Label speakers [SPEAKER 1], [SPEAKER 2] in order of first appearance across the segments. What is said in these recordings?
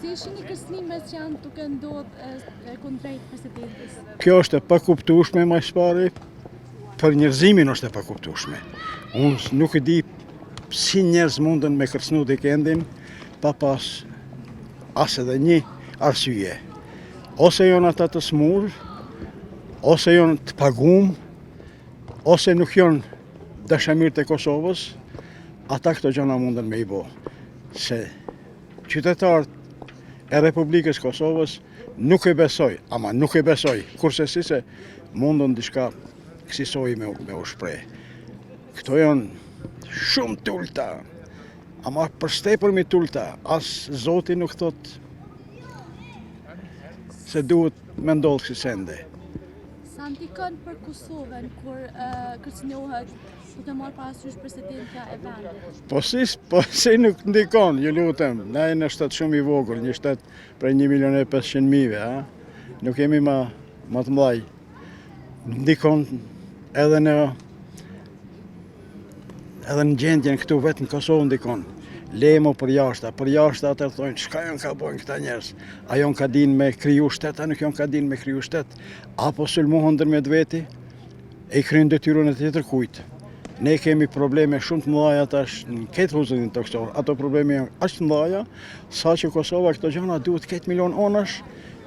[SPEAKER 1] Si shihni kërcënimet që janë duke ndodhur kundrejt presidentes?
[SPEAKER 2] Kjo është e pakuptueshme më së pari, për njerëzimin është e pakuptueshme. Unë nuk e di si njerëz mundën me kërcënu dikendin pa pas as edhe një arsye. Ose janë ata të smur, ose janë të pagum, ose nuk janë dashamirët e Kosovës, ata këto gjëra mundën me i bo. Se qytetarët e Republikës Kosovës nuk e besoj, kurse si se mundën diçka kësisoj me u shpreh. Këto janë shumë tulta, ama përstepërmi tulta, as Zoti nuk thot se duhet me ndodhë kësi sende.
[SPEAKER 1] Sa ndikon për Kosovën kur kërcënohet duke marrë parasysh presidentja e vendit?
[SPEAKER 2] Po si nuk ndikon, ju lutem, ne në shtet shumë i vogël, një shtet prej 1.500.000, nuk jemi ma të mlaj. Ndikon edhe në gjendjen këtu vetë në Kosovë ndikon. Lemo për jashta atër thonë, shka janë ka bojnë këta njerës? A janë ka din me kriju shtet, a nuk janë ka din me kriju shtet? Apo sulmuhën ndërmjet veti, e krynë detyrën e tjetër kujt. Ne kemi probleme shumë të mëdhaja tash në këtë huzërin të kësor. Ato probleme janë ashtë të mëdhaja, sa që Kosova këto gjana duhet këtë milion onash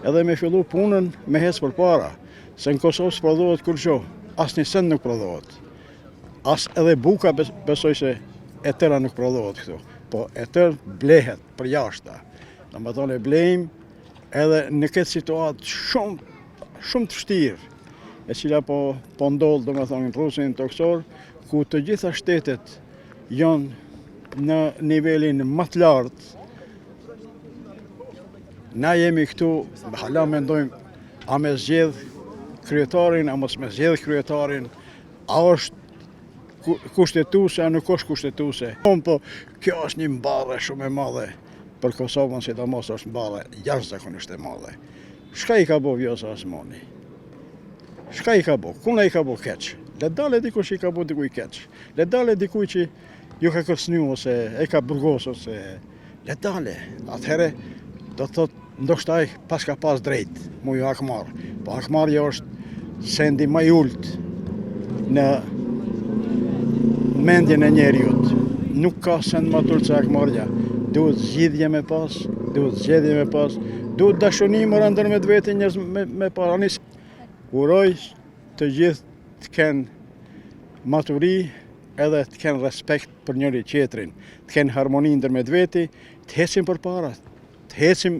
[SPEAKER 2] edhe me fillu punën me hecë për para. Se në Kosovë s'prodhohet kur gjo, as një send nuk prodhohet. As edhe buka besoj se e tëra nuk prodhohet këtu. Po e tërë blehet për jashta. Në më tonë e blejmë edhe në këtë situatë shumë të vështirë, e cila po ndodhë, do me thonë, në Rusin të kësor, ku të gjitha shtetet janë në nivelin më të lartë. Na jemi këtu, hala mendojmë, a me zgjedh kryetarin, a mos me zgjedh kryetarin, a është kushtetuse, a nuk është kushtetuse. Po, kjo është një mbarë shumë e madhe për Kosovën, si të mos është mbarë jashtëzakonisht e madhe. Shka i ka bo Vjosa Osmani? Shka i ka bo? Kuna i ka bo keq? Le dale dikuj që i ka bo dikuj keq? Le dale dikuj që ju ka kësnju, ose e ka burgos, ose le dale. Atëhere, do të thot, ndoshtaj pas ka pas drejt, mu ju Akmar. Po Akmarja është sendi më i ulët në mendjen e njeriut. Nuk ka send më tullt se Akmarja. Duhet zgjidhje me pas, duhet dashuni më rëndër me dvete njerëz me paranis. Uroj të gjithë të kenë maturi edhe të kenë respekt për njëri tjetrin, të kenë harmoni ndër me dveti, të hecim për para, të hecim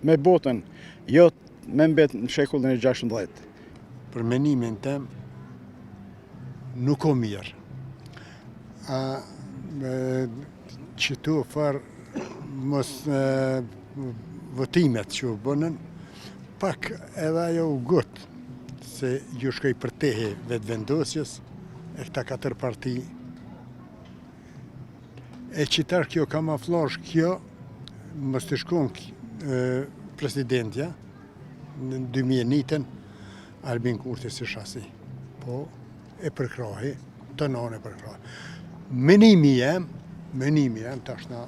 [SPEAKER 2] me botën, jo me mbet në shekullin e 16.
[SPEAKER 3] Për menimin tem, nuk o mirë. Qëtu farë mos votimet që u bënën, pak edhe ajo u gutë se ju shkoj për tehe vetë vendosjes e këta 4 parti. E qitar kjo kamaflash kjo, mos të shkon presidentja në 2001-ën, Albin Kurti si shasi. Po, e përkrahi, të nane përkrahi. Menimi jem, tashna,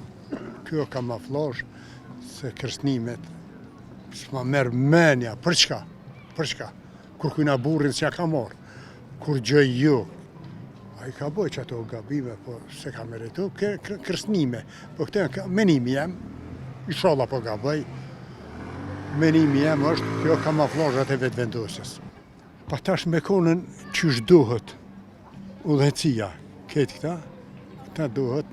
[SPEAKER 3] kjo kamaflash se kërcënimet s'ma merë menja, për çka? Kur kujna burrin s'ja ka marë, kur gjëj ju, a i ka boj që ato gabime, po se ka meritu, kërcënime, po këte menimi jem, inshallah po gaboj, menimi jem është kjo kamaflazhat e vetë vendosjes. Pa tash me konën qysh duhet udhëhecia, këta duhet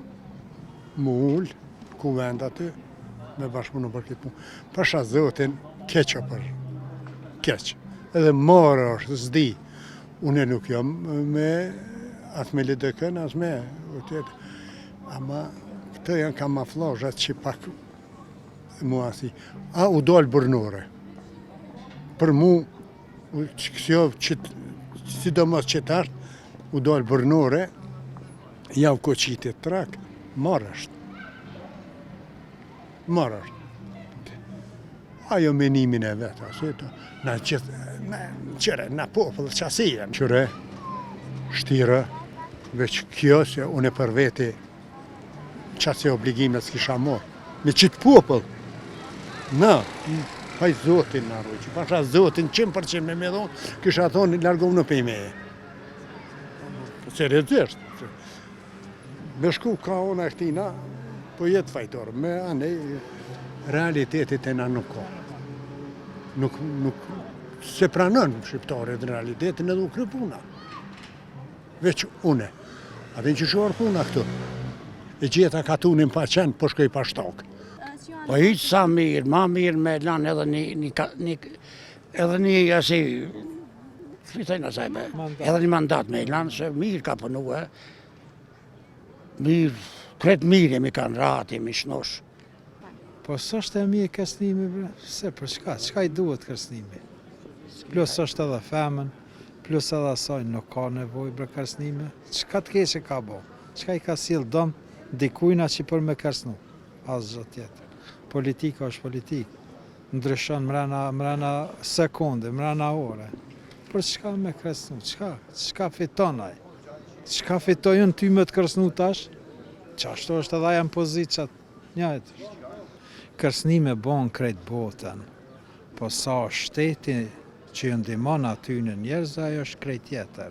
[SPEAKER 3] mu ullë, ku vend aty, me bashkëpunu për këtë punë. Pasha Zotin, keqa për keq. Edhe marë është, zdi. Unë nuk jam me atë me lidëkën, as me. Ama këto janë kamaflazhat që pak mua si. A u dalë bërnore. Për mu, sidomos qëtar, u dalë bërnore, javë koqitit trak, marë është. Ajo menimin e vetë, na qëre, na popullë qasien. Qëre, shtire, veç kjo se unë për veti qase obligimet s'kisha morë. Me qitë popullë, Në, haj zotin në arru, që pasha zotin 100% me me dhonë, kisha thonë largohë në pejmeje. Seriozisht. Me shku ka ona e këtina, po jetë fajtorë, me anej realitetit e na nuk ka. Nuk se pranën shqiptarit në realitetin edhe u kry puna. Veç une. Atin që shuar puna këtu. E gjeta katunin pa qenë, po shkoj pa shtokë.
[SPEAKER 4] Po hiq sa mirë, ma mirë me lanë edhe një asi, fitojnë asaj me, edhe një mandat me lanë, se mirë ka punua, mirë, kretë mirë jemi kanë ratë, jemi shnosh.
[SPEAKER 5] Po s'është e mirë kërcënimi, bre? Se për çka i duhet kërcënimi? Plus është edhe femën, plus edhe asaj nuk ka nevojë për kërcënime. Çka të keqe ka bo? Çka i ka sill dom dikujna që për me kërcënu? Asgjë tjetër. Politika është politikë. Ndryshon mrena sekonde, mrena ore. Për çka me kërcënu? Çka fiton ai? Çka fitojnë ty me të kërcënu tash? Qashtu është edhe janë pozicat njëjtë. Kërcënime bon krejt botën, po sa shteti që ju ndihmon aty në njerëz, ajo është krejt tjetër.